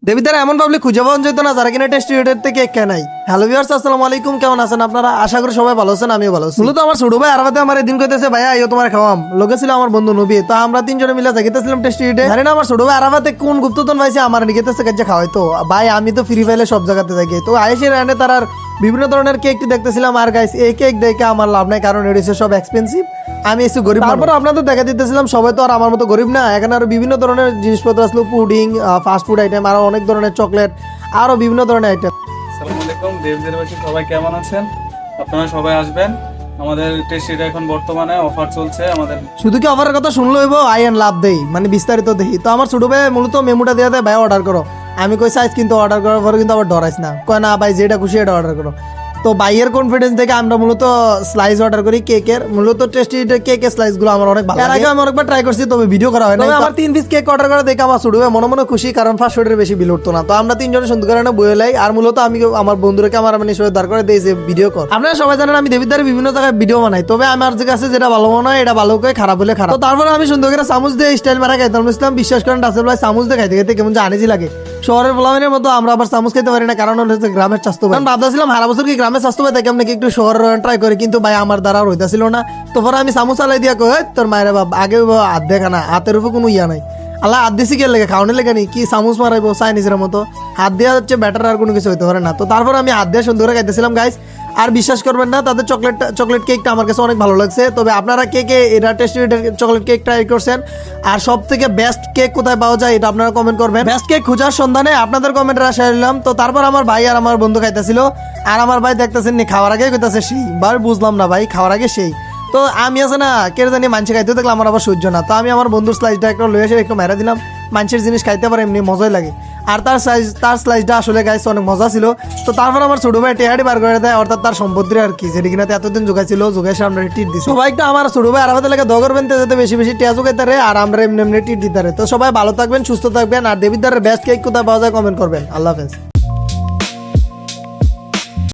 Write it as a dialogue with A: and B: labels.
A: দেবিদার এমন পাবলিক খুঁজে পাওয়া যেত না যারা কিনা টেস্ট রেটের থেকে কেন নাই। হ্যালো ভিউয়ার্স, আসসালামু আলাইকুম, কেমন আছেন আপনারা? আশা করি সবাই ভালো আছেন, আমিও ভালো আছি। মূলত আমার ছোট ভাই আরাফাতে আমার দিন কইতেছে ভাইয়া আইও তোমার খাওয়াম, লোকে ছিল আমার বন্ধু নবী। তো আমরা তিনজনে মিলে যাইতেছিলাম টেস্ট রেটে। জানি না আমার ছোট ভাই আরাফাতে কোন গুপ্তধন পাইছে আমার নিকেতেছে কাজে খাওয়াই। তো ভাই আমি তো ফ্রি ফাইলে সব জায়গাতে যাই, তো আইসে রানে তার বিভিন্ন ধরনের কেকটি দেখতেছিলাম। আর গাইস এই কেক দেখে আমার লাভ নাই, কারণ এটা সব এক্সপেন্সিভ। আমি এসে গরিব, তারপর আপনাদের দেখা দিতেছিলাম সবাই তো আর আমার মতো গরিব না। এখানে আরো বিভিন্ন ধরনের জিনিসপত্র আসলো, পুডিং, ফাস্ট ফুড আইটেম, আরো অনেক ধরনের চকলেট, আরো বিভিন্ন ধরনের আইটেম।
B: আসসালামু আলাইকুম দেবদেরবাসী, সবাই কেমন আছেন? আপনারা সবাই আসবেন আমাদের টেস্টিটা। এখন বর্তমানে অফার চলছে আমাদের।
A: শুধু কি অফারের কথা শুনলো হইব, আই এন্ড লাভ দেই, মানে বিস্তারিত দেখি। তো আমার ছোট ভাই মূলত মেমুটা দেওয়া দেয়, ভাই অর্ডার করো। আমি কই সাইজ, কিন্তু অর্ডার করার পরে কিন্তু আবার ডরাইস না, কয় না ভাই যেটা খুশি এটা অর্ডার করো। তো বাইয়ের কনফিডেন্স থেকে আমরা মূলত স্লাইস অর্ডার করি কেকের। মূলত টেস্টি কেকের স্লাইস গুলো আমার অনেক ভালো লাগে। এর আগে আমি অনেকবার ট্রাই করছি, তবে ভিডিও করা হয় না। আমার 3 পিস কেক অর্ডার করে দেখে আমার ছোট ভাই মনে মনে খুশি, কারণ 500 বেশি বিল উঠতো না। তো আমরা তিনজনে সুন্দর করে বয়ে লাই। আর মূলত আমি আমার বন্ধুকে আমার মানে দাঁড় করে দিয়েছি ভিডিও কল। আপনারা সবাই জানেন আমি দেবিদ্বারে বিভিন্ন জায়গায় ভিডিও বানাই, তবে আমার যে কাছে যেটা ভালো মনে হয় এটা ভালো করে, খারাপ হলে খারাপ। তো তারপরে আমি সুন্দর করে চামচ দিয়ে স্টাইল মারা খাইতাম। ইসলাম বিশ্বাস করেন রাসেল ভাই, চামচ দিয়ে খাইতে খাইতে কেমন যে আনিজি লাগে। শহরের পোলামের মতো আমরা আবার চামচ খেতে পারি না, কারণ হচ্ছে গ্রামের স্বাস্থ্য ভাই। ভাবতেছিলাম হারা বছর কি গ্রামের স্বাস্থ্য ভাই থাকে আমরা একটু শহর ট্রাই করি, কিন্তু ভাই আমার দ্বারা আর হইতাছিল না। তো পরে আমি চামচ চালাই দিয়া কই তোর মায়ের বাপ আগে হাত দেখা না, হাতের উপর কোনো ইয়া নাই। আল্লাহ হাত দিছি কে লেগে খাওয়ানোর লেগে নি কি চামচ মারাইবো চাইনিজের মতো। হাত দেওয়া হচ্ছে ব্যাটার, আর কোনো কিছু হইতে পারে না। তো তারপর আমি হাত দিয়ে সুন্দর করে খাইতেছিলাম গাইস। আর বিশ্বাস করবেন না, তাদের চকলেট কেকটা আমার কাছে অনেক ভালো লাগছে। তবে আপনারা কে কে এটা টেস্টি চকলেট কেক ট্রাই করছেন, আর সব থেকে বেস্ট কেক কোথায় পাওয়া যায় এটা আপনারা কমেন্ট করবেন। বেস্ট কেক খোঁজার সন্ধানে আপনাদের কমেন্টের আশা নিলাম। তো তারপর আমার ভাই আর আমার বন্ধু খাইতেছিল, আর আমার ভাই দেখতেছেন নি খাওয়ার আগে কইতাছে সেই। ভাই বুঝলাম না ভাই, খাওয়ার আগে সেই। তো আমি আছে না কে জানি মানুষ খাইতে দেখলে আমার আবার সহ্য না। তো আমি আমার বন্ধুর স্লাইসটা একটা লয়ে এসে একটু মেরা দিলাম। মানুষের জিনিস খাইতে পারে এমনি মজাই লাগে। আর তার স্লাইসটা আসলে গাইছে অনেক মজা ছিল। তো তারপর আমার ছোট ভাই টেহাড়ি বার করে দেয়, অর্থাৎ তার সম্পত্তি আর কি, যেটি কিনা এতদিন যোগাইছিল, যোগাইছে আমরা টিট দিচ্ছি। সবাই একটু আমার ছোট ভাই আরাফাতে লেগে দোয়া করবেন, যাতে বেশি বেশি টিয়া যোগাইতে পারে, আর আমরা এমনি এমনি টিট দিতে পারে। তো সবাই ভালো থাকবেন, সুস্থ থাকবেন। আর দেবিদ্বারের বেস্ট কেক কোথায় পাওয়া যায় কমেন্ট করবেন। আল্লাহ হাফেজ।